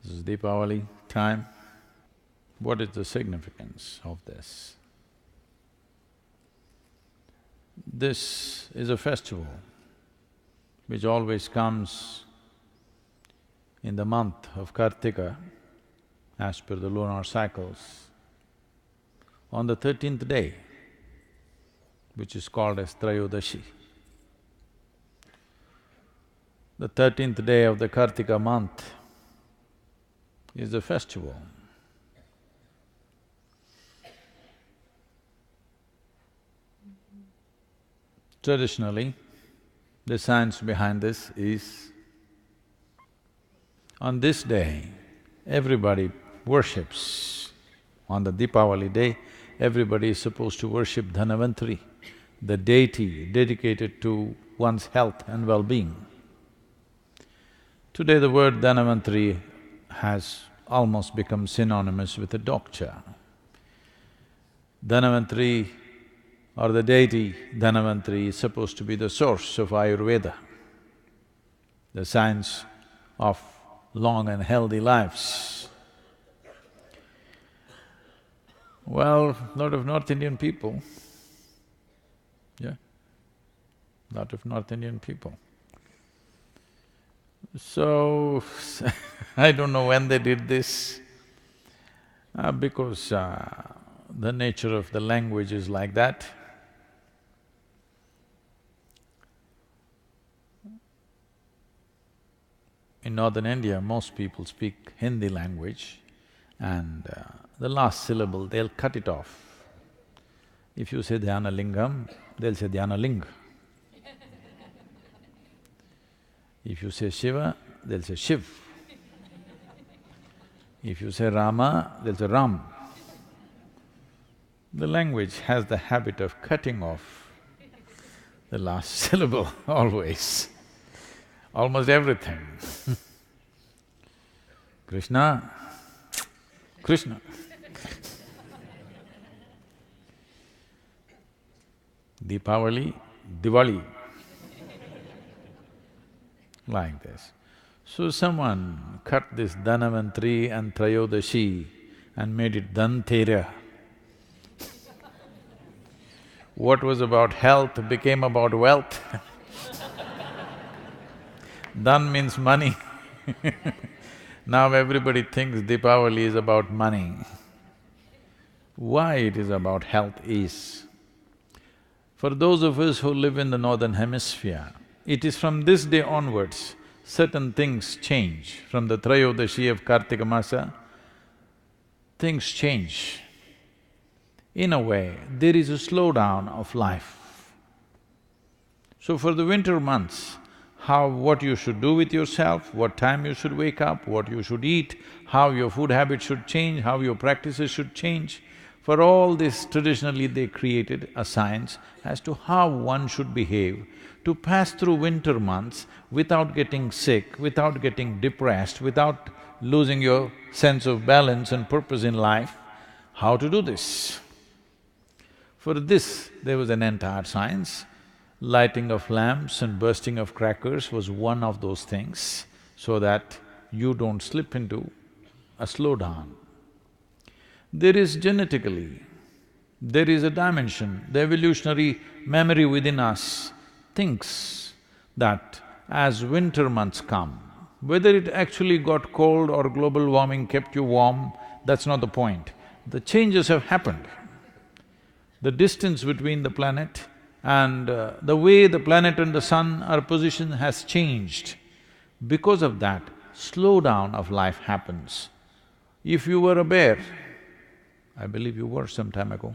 This is Deepavali time. What is the significance of this? This is a festival which always comes in the month of Kartika, as per the lunar cycles, on the 13th day, which is called as Trayodashi. The 13th day of the Kartika month is the festival. Traditionally, the science behind this is, on this day, everybody worships. On the Deepavali day, everybody is supposed to worship Dhanvantari, the deity dedicated to one's health and well-being. Today the word Dhanvantari has almost become synonymous with a doctor. Dhanvantari or the deity Dhanvantari is supposed to be the source of Ayurveda, the science of long and healthy lives. Well, lot of North Indian people, lot of North Indian people. So, I don't know when they did this, because the nature of the language is like that. In northern India, most people speak Hindi language and the last syllable, they'll cut it off. If you say Dhyana Lingam, they'll say Dhyana Ling. If you say Shiva, they'll say Shiv. If you say Rama, they'll say Ram. The language has the habit of cutting off the last syllable always, almost everything. Krishna, Krishna. Deepavali, Diwali. Like this. So someone cut this Dhanvantari and Trayodashi and made it Dhanteras. What was about health became about wealth. Dhan means money. Now everybody thinks Deepavali is about money. Why it is about health is, for those of us who live in the northern hemisphere, it is from this day onwards, certain things change. From the Trayodashi of Kartika Masa, things change. In a way, there is a slowdown of life. So for the winter months, what you should do with yourself, what time you should wake up, what you should eat, how your food habits should change, how your practices should change, for all this traditionally they created a science as to how one should behave to pass through winter months without getting sick, without getting depressed, without losing your sense of balance and purpose in life. How to do this? For this, there was an entire science. Lighting of lamps and bursting of crackers was one of those things, so that you don't slip into a slowdown. There is genetically, there is a dimension, the evolutionary memory within us thinks that as winter months come, whether it actually got cold or global warming kept you warm, that's not the point. The changes have happened. The distance between the planet and the way the planet and the sun are positioned has changed. Because of that, slowdown of life happens. If you were a bear, I believe you were some time ago,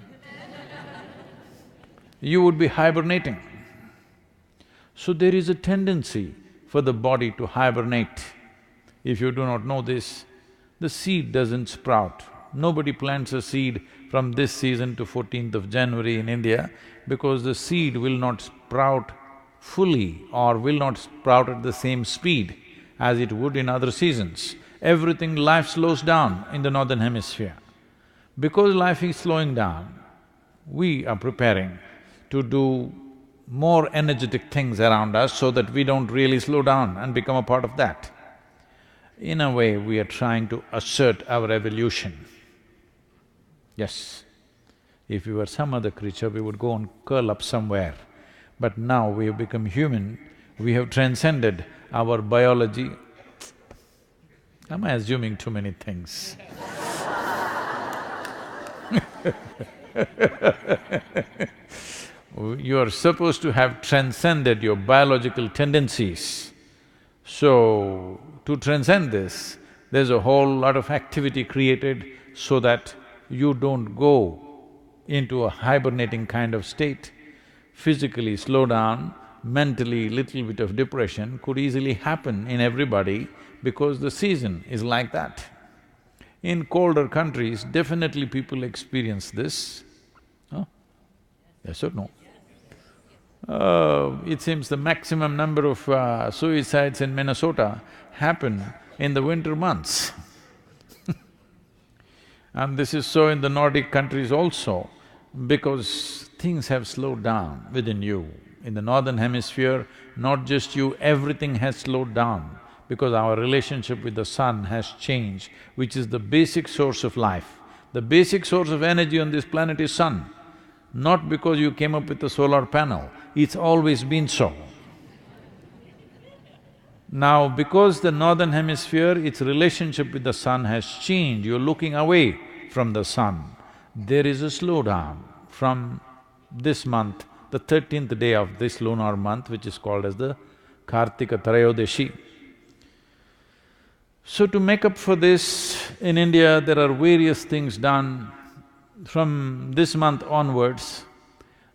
you would be hibernating. So there is a tendency for the body to hibernate. If you do not know this, the seed doesn't sprout. Nobody plants a seed from this season to 14th of January in India, because the seed will not sprout fully or will not sprout at the same speed as it would in other seasons. Everything, life slows down in the northern hemisphere. Because life is slowing down, we are preparing to do more energetic things around us so that we don't really slow down and become a part of that. In a way, we are trying to assert our evolution. Yes, if we were some other creature, we would go and curl up somewhere. But now we have become human, we have transcended our biology. Am I assuming too many things? You are supposed to have transcended your biological tendencies. So, to transcend this, there's a whole lot of activity created so that you don't go into a hibernating kind of state. Physically slow down, mentally little bit of depression could easily happen in everybody because the season is like that. In colder countries, definitely people experience this. Huh? Yes or no? It seems the maximum number of suicides in Minnesota happen in the winter months. And this is so in the Nordic countries also, because things have slowed down within you. In the northern hemisphere, not just you, everything has slowed down because our relationship with the sun has changed, which is the basic source of life. The basic source of energy on this planet is sun. Not because you came up with a solar panel, it's always been so. Now, because the northern hemisphere, its relationship with the sun has changed, you're looking away from the sun, there is a slowdown. From this month, the 13th day of this lunar month, which is called as the Kartika Trayodashi. So to make up for this, in India there are various things done. From this month onwards,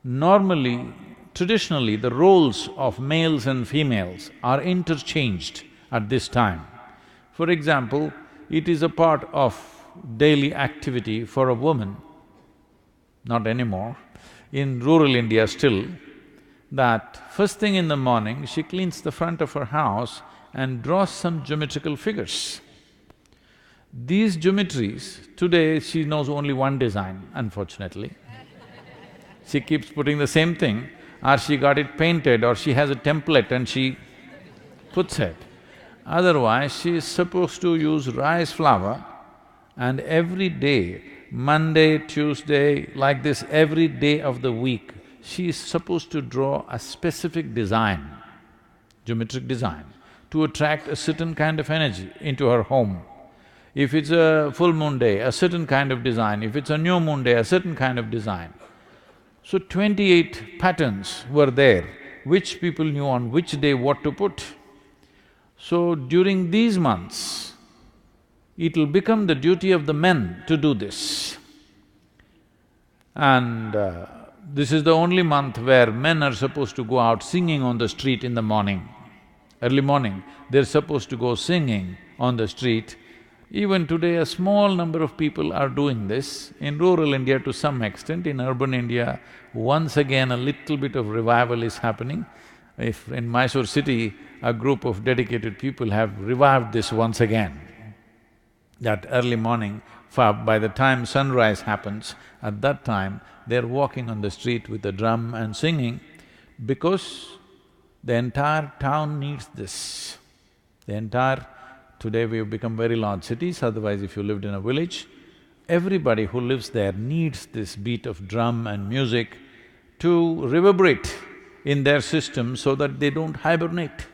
normally, traditionally, the roles of males and females are interchanged at this time. For example, it is a part of daily activity for a woman, not anymore, in rural India still, that first thing in the morning, she cleans the front of her house and draws some geometrical figures. These geometries, today she knows only one design, unfortunately. She keeps putting the same thing, or she got it painted, or she has a template and she puts it. Otherwise, she is supposed to use rice flour, and every day, Monday, Tuesday, like this, every day of the week, she is supposed to draw a specific design, geometric design, to attract a certain kind of energy into her home. If it's a full moon day, a certain kind of design, if it's a new moon day, a certain kind of design. So 28 patterns were there, which people knew on which day what to put. So during these months, it'll become the duty of the men to do this. And this is the only month where men are supposed to go out singing on the street in the morning. Early morning, they're supposed to go singing on the street. Even today, a small number of people are doing this. In rural India to some extent, in urban India, once again a little bit of revival is happening. If in Mysore city, a group of dedicated people have revived this once again. That early morning, by the time sunrise happens, at that time, they're walking on the street with a drum and singing because the entire town needs this. Today we have become very large cities, otherwise if you lived in a village, everybody who lives there needs this beat of drum and music to reverberate in their system so that they don't hibernate,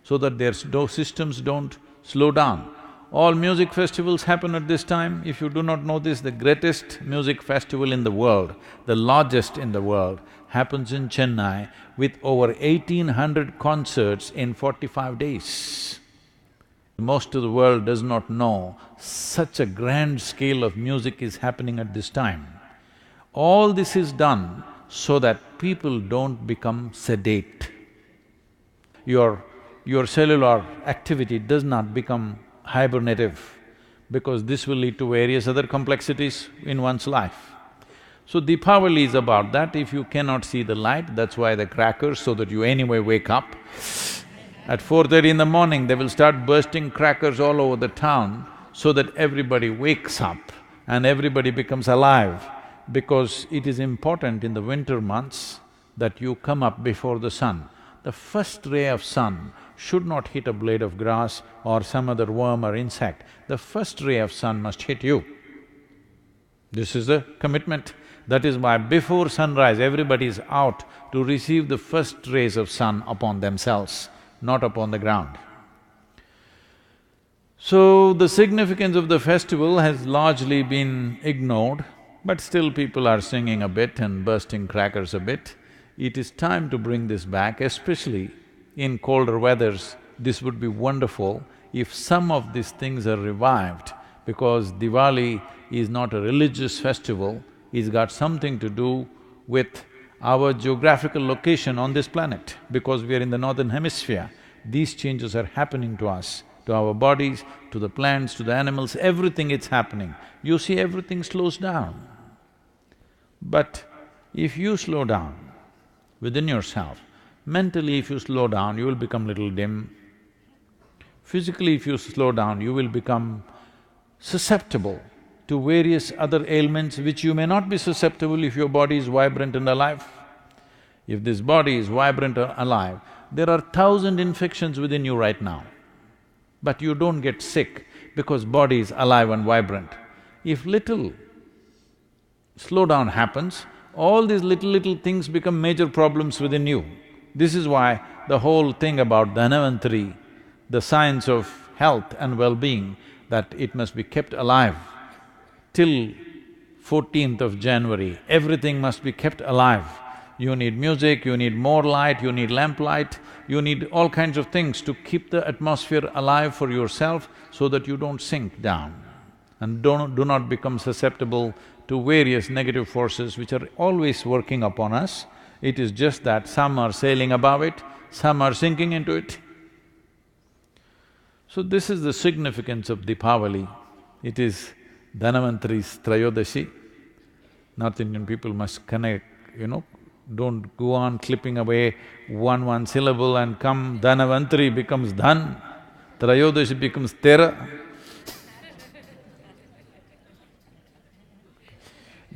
so that their systems don't slow down. All music festivals happen at this time. If you do not know this, the greatest music festival in the world, the largest in the world, happens in Chennai with over 1800 concerts in 45 days. Most of the world does not know such a grand scale of music is happening at this time. All this is done so that people don't become sedate. Your cellular activity does not become hibernative, because this will lead to various other complexities in one's life. So Deepavali is about that. If you cannot see the light, that's why the crackers, so that you anyway wake up. At 4:30 in the morning, they will start bursting crackers all over the town so that everybody wakes up and everybody becomes alive, because it is important in the winter months that you come up before the sun. The first ray of sun should not hit a blade of grass or some other worm or insect. The first ray of sun must hit you. This is the commitment. That is why before sunrise, everybody is out to receive the first rays of sun upon themselves, not upon the ground. So, the significance of the festival has largely been ignored, but still people are singing a bit and bursting crackers a bit. It is time to bring this back, especially in colder weathers. This would be wonderful if some of these things are revived, because Diwali is not a religious festival, it's got something to do with our geographical location on this planet. Because we are in the northern hemisphere, these changes are happening to us, to our bodies, to the plants, to the animals, everything it's happening. You see, everything slows down. But if you slow down within yourself, mentally if you slow down, you will become little dim. Physically if you slow down, you will become susceptible to various other ailments which you may not be susceptible if your body is vibrant and alive. If this body is vibrant and alive, there are 1,000 infections within you right now, but you don't get sick because body is alive and vibrant. If little slowdown happens, all these little things become major problems within you. This is why the whole thing about Dhanvantari, the science of health and well-being, that it must be kept alive till 14th of January, everything must be kept alive. You need music, you need more light, you need lamplight, you need all kinds of things to keep the atmosphere alive for yourself so that you don't sink down and do not become susceptible to various negative forces which are always working upon us. It is just that some are sailing above it, some are sinking into it. So this is the significance of Deepavali. It is Dhanvantari's Trayodashi. North Indian people must connect, don't go on clipping away one syllable and come Dhanvantari becomes Dhan, Trayodashi becomes Tera.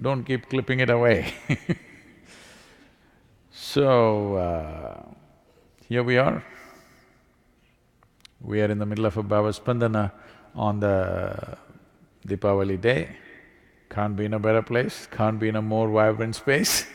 Don't keep clipping it away. So, here we are. We are in the middle of a Bhava Spandana on the Deepavali day. Can't be in a better place, can't be in a more vibrant space.